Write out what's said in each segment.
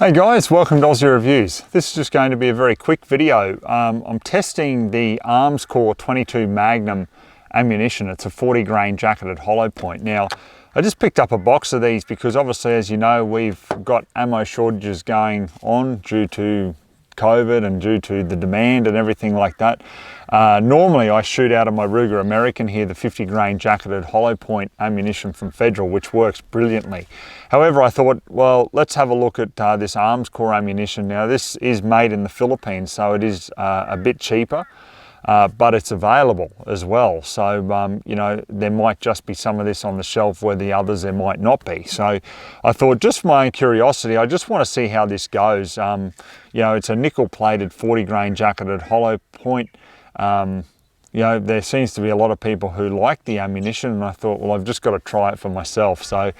Hey guys, welcome to Ozzie Reviews. This is just going to be a very quick video. I'm testing the Armscor 22 Magnum ammunition. It's a 40 grain jacketed hollow point. Now, I just picked up a box of these because obviously, as you know, we've got ammo shortages going on due to COVID and due to the demand and everything like that. Normally I shoot out of my Ruger American here, the 50 grain jacketed hollow point ammunition from Federal, which works brilliantly. However, I thought, well, let's have a look at this Armscor ammunition. Now, this is made in the Philippines, so it is a bit cheaper, but it's available as well. So, you know, there might just be some of this on the shelf where the others there might not be. So I thought, just for my own curiosity, I just want to see how this goes. You know, it's a nickel plated 40 grain jacketed hollow point. You know, there seems to be a lot of people who like the ammunition, and I thought, well, I've just got to try it for myself. So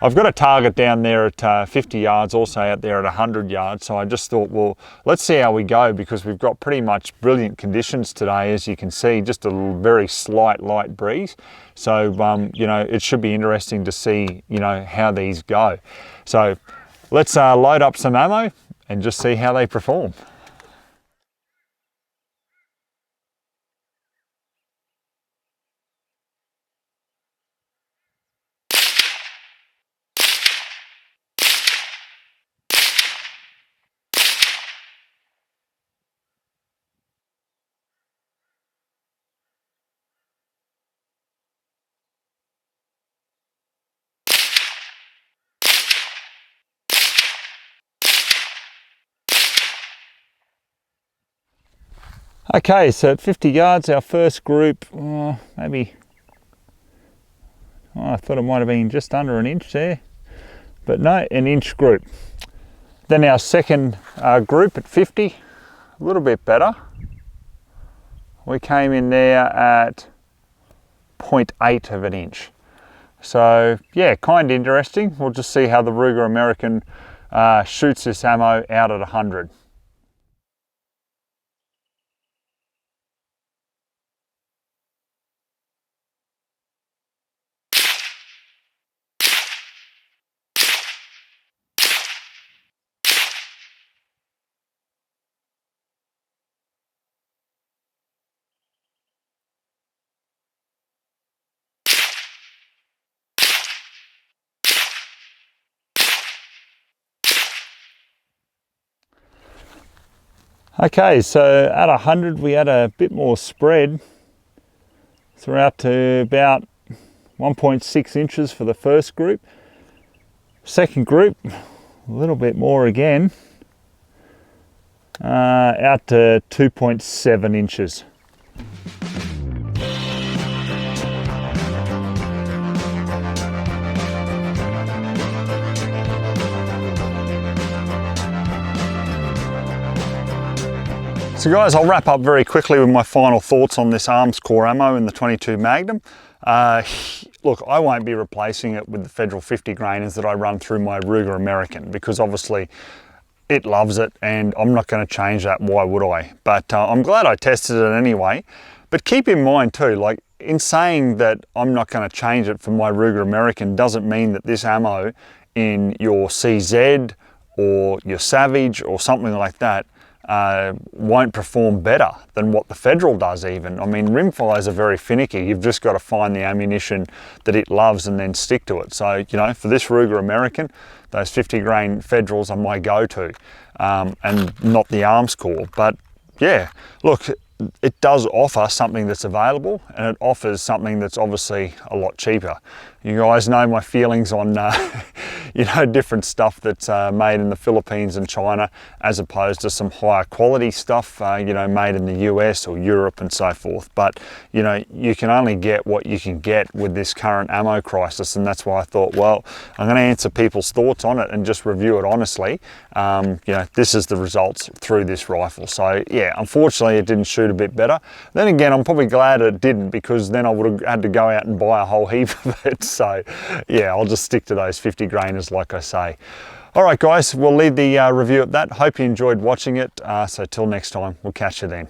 I've got a target down there at 50 yards, also out there at 100 yards. So I just thought, well, let's see how we go, because we've got pretty much brilliant conditions today, as you can see, just a very slight light breeze. So, you know, it should be interesting to see, you know, how these go. So let's load up some ammo and just see how they perform. Okay, so at 50 yards, our first group, maybe, I thought it might have been just under an inch there, but no, an inch group. Then our second group at 50, a little bit better. We came in there at 0.8 of an inch. So yeah, kind of interesting. We'll just see how the Ruger American shoots this ammo out at 100. Okay, so at 100 we had a bit more spread. So we're out to about 1.6 inches for the first group. Second group, a little bit more again, out to 2.7 inches. So guys, I'll wrap up very quickly with my final thoughts on this Armscor ammo in the 22 Magnum. Look, I won't be replacing it with the Federal 50 grainers that I run through my Ruger American, because obviously it loves it and I'm not going to change that. Why would I? But I'm glad I tested it anyway. But keep in mind too, like, in saying that I'm not going to change it for my Ruger American doesn't mean that this ammo in your CZ or your Savage or something like that won't perform better than what the Federal does even. I mean, rimfires are very finicky. You've just got to find the ammunition that it loves and then stick to it. So, you know, for this Ruger American, those 50 grain Federals are my go-to, and not the Armscor. But yeah, look, it does offer something that's available, and it offers something that's obviously a lot cheaper. You guys know my feelings on you know, different stuff that's made in the Philippines and China, as opposed to some higher quality stuff, you know, made in the US or Europe and so forth. But, you know, you can only get what you can get with this current ammo crisis, and that's why I thought, well, I'm going to answer people's thoughts on it and just review it honestly. You know, this is the results through this rifle. So yeah, unfortunately it didn't shoot a bit better. Then again, I'm probably glad it didn't, because then I would have had to go out and buy a whole heap of it. So yeah, I'll just stick to those 50 grainers, like I say. All right guys, we'll leave the review at that. Hope you enjoyed watching it. So till next time, we'll catch you then.